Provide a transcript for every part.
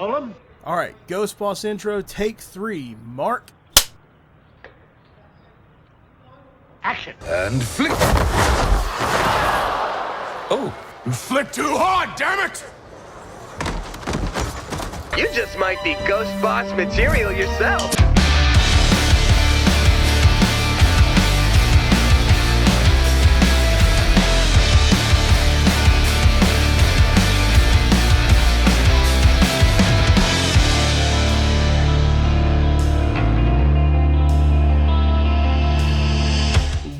Fulham? All right, Ghost Boss intro, take 3. Mark. Action. And flick. Oh, you flick too hard, damn it! You just might be Ghost Boss material yourself.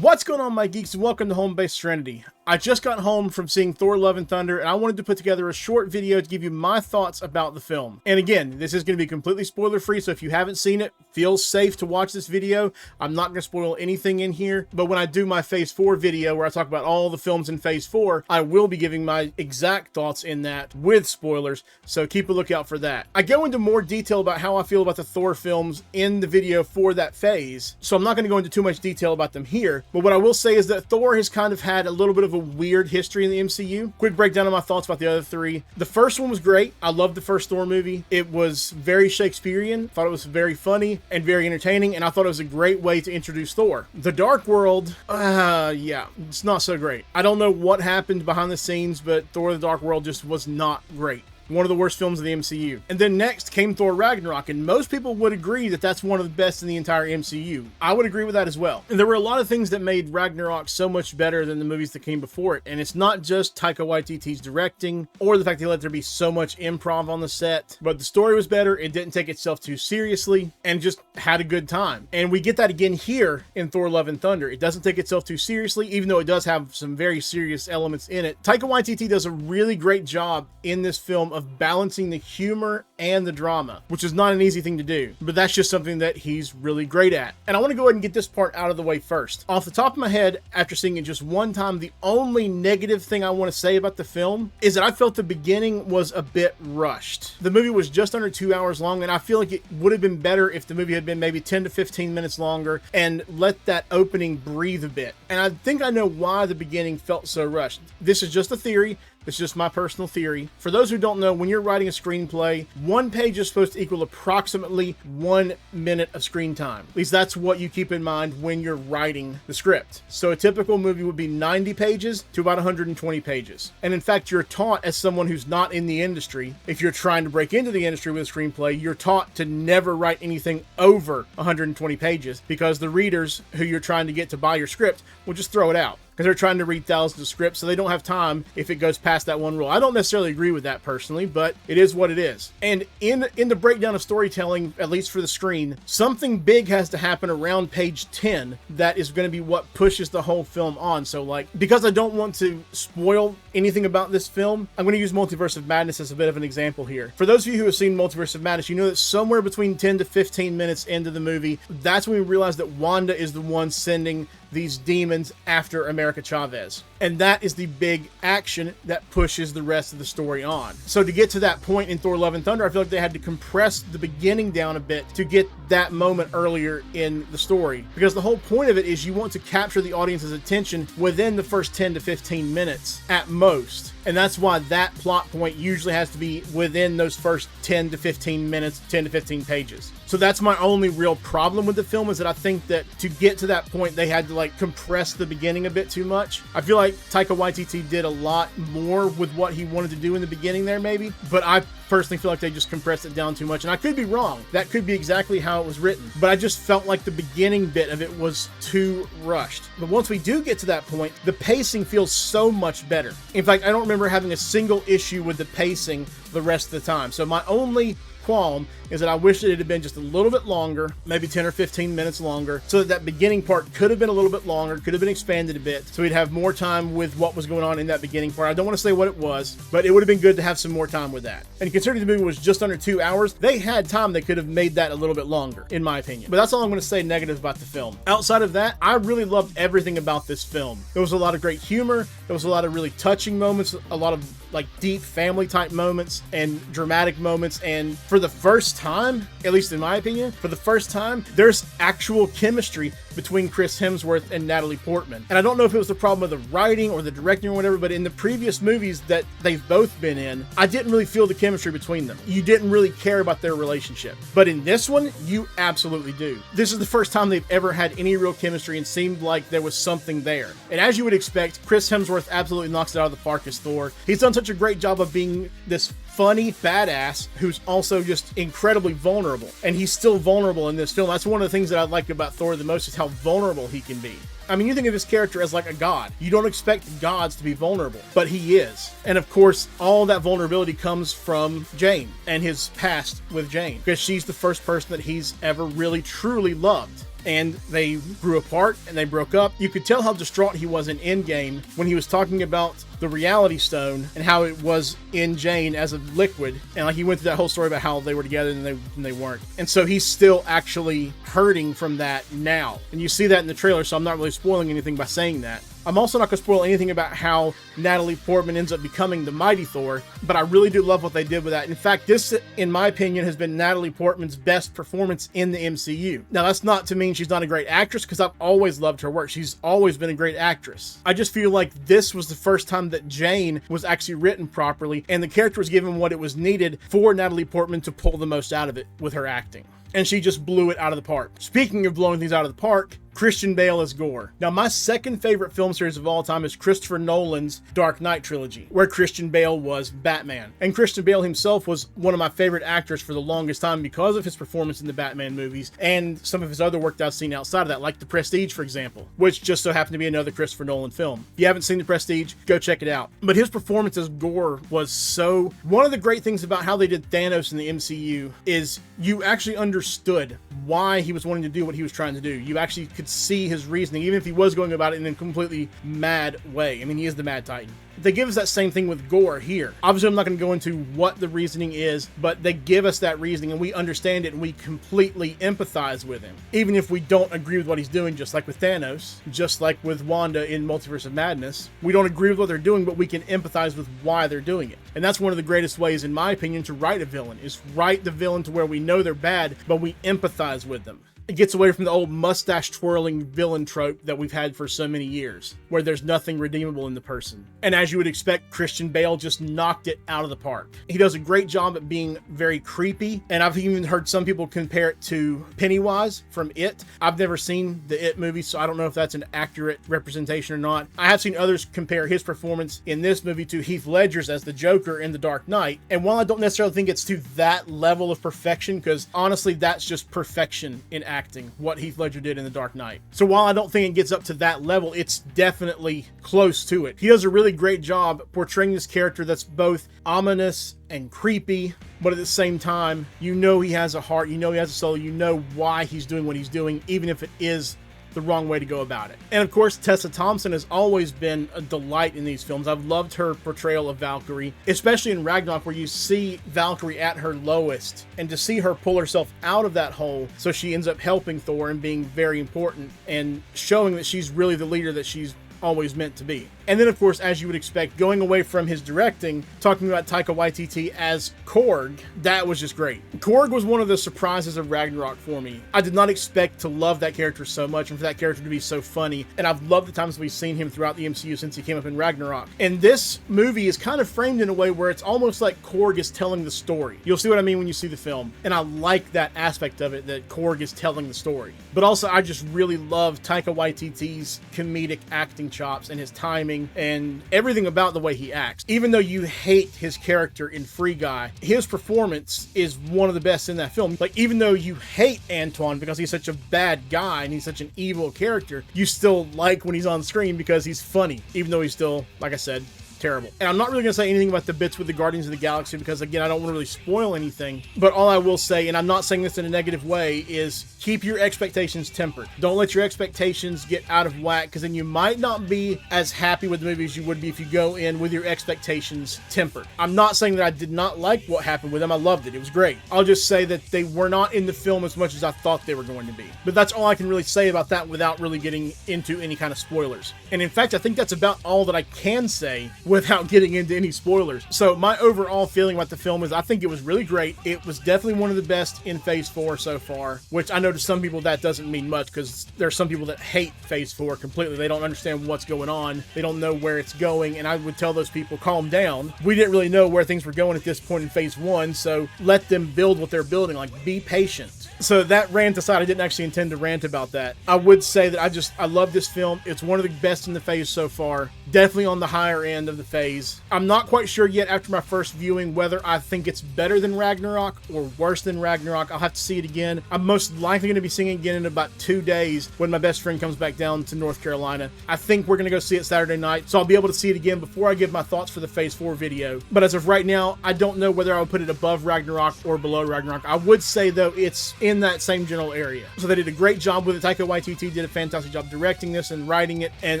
What's going on, my geeks, and welcome to Home Base Serenity. I just got home from seeing Thor Love and Thunder, and I wanted to put together a short video to give you my thoughts about the film. And again, this is going to be completely spoiler-free, so if you haven't seen it, feel safe to watch this video. I'm not going to spoil anything in here, but when I do my Phase 4 video, where I talk about all the films in Phase 4, I will be giving my exact thoughts in that with spoilers, so keep a lookout for that. I go into more detail about how I feel about the Thor films in the video for that phase, so I'm not going to go into too much detail about them here, but what I will say is that Thor has kind of had a little bit of a weird history in the MCU. Quick breakdown of my thoughts about the other three. The first one was great. I loved the first Thor movie. It was very Shakespearean. Thought it was very funny and very entertaining, and I thought it was a great way to introduce Thor. The Dark World, yeah, it's not so great. I don't know what happened behind the scenes, but Thor: The Dark World just was not great. One of the worst films of the MCU. And then next came Thor Ragnarok, and most people would agree that that's one of the best in the entire MCU. I would agree with that as well. And there were a lot of things that made Ragnarok so much better than the movies that came before it, and it's not just Taika Waititi's directing, or the fact that he let there be so much improv on the set, but the story was better, it didn't take itself too seriously, and just had a good time. And we get that again here in Thor Love and Thunder. It doesn't take itself too seriously, even though it does have some very serious elements in it. Taika Waititi does a really great job in this film of balancing the humor and the drama, which is not an easy thing to do, but that's just something that he's really great at. And I want to go ahead and get this part out of the way first. Off the top of my head, after seeing it just one time, the only negative thing I want to say about the film is that I felt the beginning was a bit rushed. The movie was just under 2 hours long, and I feel like it would have been better if the movie had been maybe 10 to 15 minutes longer and let that opening breathe a bit. And I think I know why the beginning felt so rushed. This is just a theory. It's just my personal theory. For those who don't know, when you're writing a screenplay, one page is supposed to equal approximately 1 minute of screen time. At least that's what you keep in mind when you're writing the script. So a typical movie would be 90 pages to about 120 pages. And in fact, you're taught as someone who's not in the industry, if you're trying to break into the industry with a screenplay, you're taught to never write anything over 120 pages because the readers who you're trying to get to buy your script will just throw it out, because they're trying to read thousands of scripts, so they don't have time if it goes past that one rule. I don't necessarily agree with that personally, but it is what it is. And in the breakdown of storytelling, at least for the screen, something big has to happen around page 10 that is going to be what pushes the whole film on. So like, because I don't want to spoil anything about this film, I'm going to use Multiverse of Madness as a bit of an example here. For those of you who have seen Multiverse of Madness, you know that somewhere between 10 to 15 minutes into the movie, that's when we realize that Wanda is the one sending these demons after America Chavez. And that is the big action that pushes the rest of the story on. So to get to that point in Thor Love and Thunder, I feel like they had to compress the beginning down a bit to get that moment earlier in the story. Because the whole point of it is you want to capture the audience's attention within the first 10 to 15 minutes at most. And that's why that plot point usually has to be within those first 10 to 15 minutes, 10 to 15 pages. So that's my only real problem with the film, is that I think that to get to that point, they had to like compress the beginning a bit too much. I feel like Taika Waititi did a lot more with what he wanted to do in the beginning there maybe, but I personally feel like they just compressed it down too much, and I could be wrong. That could be exactly how it was written, but I just felt like the beginning bit of it was too rushed. But once we do get to that point, the pacing feels so much better. In fact, I don't remember having a single issue with the pacing the rest of the time. So my only qualm is that I wish it had been just a little bit longer, maybe 10 or 15 minutes longer, so that that beginning part could have been a little bit longer, could have been expanded a bit, so we'd have more time with what was going on in that beginning part. I don't want to say what it was, but it would have been good to have some more time with that. And considering the movie was just under 2 hours, they had time. They could have made that a little bit longer, in my opinion. But that's all I'm going to say negative about the film. Outside of that, I really loved everything about this film. There was a lot of great humor. There was a lot of really touching moments, a lot of like deep family type moments and dramatic moments. And for the first time, at least in my opinion, for the first time, there's actual chemistry between Chris Hemsworth and Natalie Portman. And I don't know if it was the problem with the writing or the directing or whatever, but in the previous movies that they've both been in, I didn't really feel the chemistry between them. You didn't really care about their relationship. But in this one, you absolutely do. This is the first time they've ever had any real chemistry and seemed like there was something there. And as you would expect, Chris Hemsworth absolutely knocks it out of the park as Thor. He's done such a great job of being this funny badass who's also just incredibly vulnerable. And he's still vulnerable in this film. That's one of the things that I like about Thor the most, is how vulnerable he can be. I mean, you think of his character as like a god. You don't expect gods to be vulnerable, but he is. And of course, all that vulnerability comes from Jane and his past with Jane, because she's the first person that he's ever really truly loved. And they grew apart and they broke up. You could tell how distraught he was in Endgame when he was talking about the reality stone and how it was in Jane as a liquid. And like, he went through that whole story about how they were together and they weren't. And so he's still actually hurting from that now. And you see that in the trailer, so I'm not really spoiling anything by saying that. I'm also not going to spoil anything about how Natalie Portman ends up becoming the Mighty Thor, but I really do love what they did with that. In fact, this, in my opinion, has been Natalie Portman's best performance in the MCU. Now, that's not to mean she's not a great actress, because I've always loved her work. She's always been a great actress. I just feel like this was the first time that Jane was actually written properly, and the character was given what it was needed for Natalie Portman to pull the most out of it with her acting. And she just blew it out of the park. Speaking of blowing things out of the park, Christian Bale as Gore. Now, my second favorite film series of all time is Christopher Nolan's Dark Knight trilogy, where Christian Bale was Batman. And Christian Bale himself was one of my favorite actors for the longest time because of his performance in the Batman movies and some of his other work that I've seen outside of that, like The Prestige, for example, which just so happened to be another Christopher Nolan film. If you haven't seen The Prestige, go check it out. But his performance as Gore was so... One of the great things about how they did Thanos in the MCU is you actually understood why he was wanting to do what he was trying to do. You actually could see his reasoning, even if he was going about it in a completely mad way. I mean, he is the Mad Titan. They give us that same thing with Gore here. Obviously, I'm not going to go into what the reasoning is, but they give us that reasoning and we understand it and we completely empathize with him. Even if we don't agree with what he's doing, just like with Thanos, just like with Wanda in Multiverse of Madness. We don't agree with what they're doing, but we can empathize with why they're doing it. And that's one of the greatest ways, in my opinion, to write a villain, is write the villain to where we know they're bad, but we empathize with them. It gets away from the old mustache twirling villain trope that we've had for so many years, where there's nothing redeemable in the person. And as you would expect, Christian Bale just knocked it out of the park. He does a great job at being very creepy, and I've even heard some people compare it to Pennywise from It. I've never seen the It movie, so I don't know if that's an accurate representation or not. I have seen others compare his performance in this movie to Heath Ledger's as the Joker in The Dark Knight, and while I don't necessarily think it's to that level of perfection, because honestly, that's just perfection in acting, what Heath Ledger did in The Dark Knight. So while I don't think it gets up to that level, it's definitely close to it. He does a really great job portraying this character that's both ominous and creepy, but at the same time, you know he has a heart, you know he has a soul, you know why he's doing what he's doing, even if it is the wrong way to go about it. And of course, Tessa Thompson has always been a delight in these films. I've loved her portrayal of Valkyrie, especially in Ragnarok, where you see Valkyrie at her lowest, and to see her pull herself out of that hole, so she ends up helping Thor and being very important and showing that she's really the leader that she's always meant to be. And then, of course, as you would expect, going away from his directing, talking about Taika Waititi as Korg, that was just great. Korg was one of the surprises of Ragnarok for me. I did not expect to love that character so much and for that character to be so funny, and I've loved the times we've seen him throughout the MCU since he came up in Ragnarok. And this movie is kind of framed in a way where it's almost like Korg is telling the story. You'll see what I mean when you see the film, and I like that aspect of it, that Korg is telling the story. But also, I just really love Taika Waititi's comedic acting chops and his timing and everything about the way he acts. Even though you hate his character in Free Guy, his performance is one of the best in that film. Like, even though you hate Antoine because he's such a bad guy and he's such an evil character, you still like when he's on screen because he's funny, even though he's still, like I said, terrible. And I'm not really going to say anything about the bits with the Guardians of the Galaxy because, again, I don't want to really spoil anything. But all I will say, and I'm not saying this in a negative way, is keep your expectations tempered. Don't let your expectations get out of whack, because then you might not be as happy with the movie as you would be if you go in with your expectations tempered. I'm not saying that I did not like what happened with them. I loved it. It was great. I'll just say that they were not in the film as much as I thought they were going to be. But that's all I can really say about that without really getting into any kind of spoilers. And in fact, I think that's about all that I can say without getting into any spoilers. So my overall feeling about the film is I think it was really great. It was definitely one of the best in Phase 4 so far, which I know to some people that doesn't mean much because there are some people that hate Phase 4 completely. They don't understand what's going on. They don't know where it's going, and I would tell those people, calm down. We didn't really know where things were going at this point in Phase 1, so let them build what they're building. Like, be patient. So that rant aside, I didn't actually intend to rant about that. I would say that I love this film. It's one of the best in the Phase so far. Definitely on the higher end of the Phase. I'm not quite sure yet after my first viewing whether I think it's better than Ragnarok or worse than Ragnarok. I'll have to see it again. I'm most likely going to be seeing it again in about 2 days when my best friend comes back down to North Carolina. I think we're going to go see it Saturday night, so I'll be able to see it again before I give my thoughts for the Phase 4 video. But as of right now, I don't know whether I would put it above Ragnarok or below Ragnarok. I would say, though, it's in that same general area. So they did a great job with it. Taika Waititi did a fantastic job directing this and writing it, and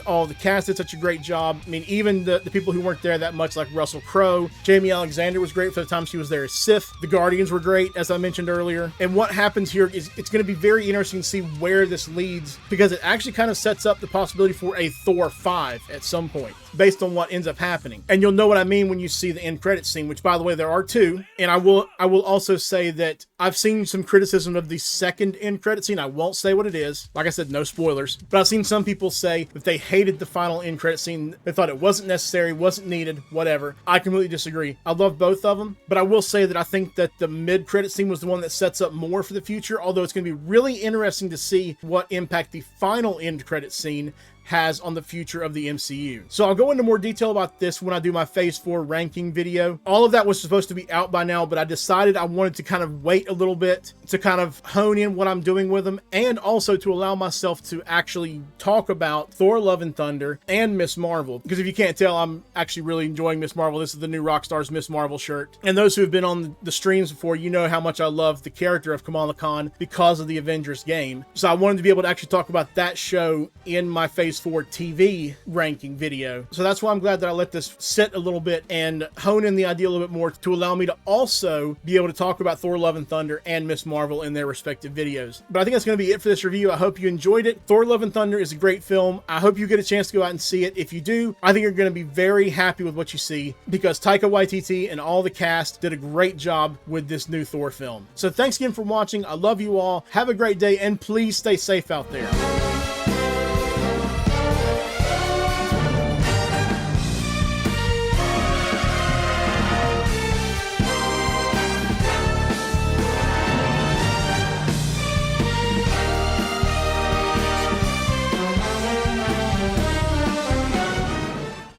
all the cast did such a great job. I mean, even the people who weren't there that much, like Russell Crowe, Jamie Alexander was great for the time she was there as Sif. The Guardians were great, as I mentioned earlier. And what happens here is it's going to be very interesting to see where this leads, because it actually kind of sets up the possibility for a Thor 5 at some point, based on what ends up happening. And you'll know what I mean when you see the end credits scene, which, by the way, there are 2. And I will also say that I've seen some criticism of the second end credit scene. I won't say what it is. Like I said, no spoilers. But I've seen some people say that they hated the final end credit scene. They thought it wasn't necessary, wasn't needed, whatever. I completely disagree. I love both of them, but I will say that I think that the mid credit scene was the one that sets up more for the future, although it's going to be really interesting to see what impact the final end credit scene has on the future of the MCU. So I'll go into more detail about this when I do my Phase 4 ranking video. All of that was supposed to be out by now, but I decided I wanted to kind of wait a little bit to kind of hone in what I'm doing with them, and also to allow myself to actually talk about Thor Love and Thunder and Miss Marvel. Because if you can't tell, I'm actually really enjoying Miss Marvel. This is the new Rockstar's Miss Marvel shirt. And those who have been on the streams before, you know how much I love the character of Kamala Khan because of the Avengers game. So I wanted to be able to actually talk about that show in my Phase 4 TV ranking video. So that's why I'm glad that I let this sit a little bit and hone in the idea a little bit more to allow me to also be able to talk about Thor Love and Thunder and Miss Marvel in their respective videos. But I think that's going to be it for this review. I hope you enjoyed it. Thor Love and Thunder is a great film. I hope you get a chance to go out and see it. If you do, I think you're going to be very happy with what you see, because Taika Waititi and all the cast did a great job with this new Thor film. So thanks again for watching. I love you all. Have a great day, and please stay safe out there.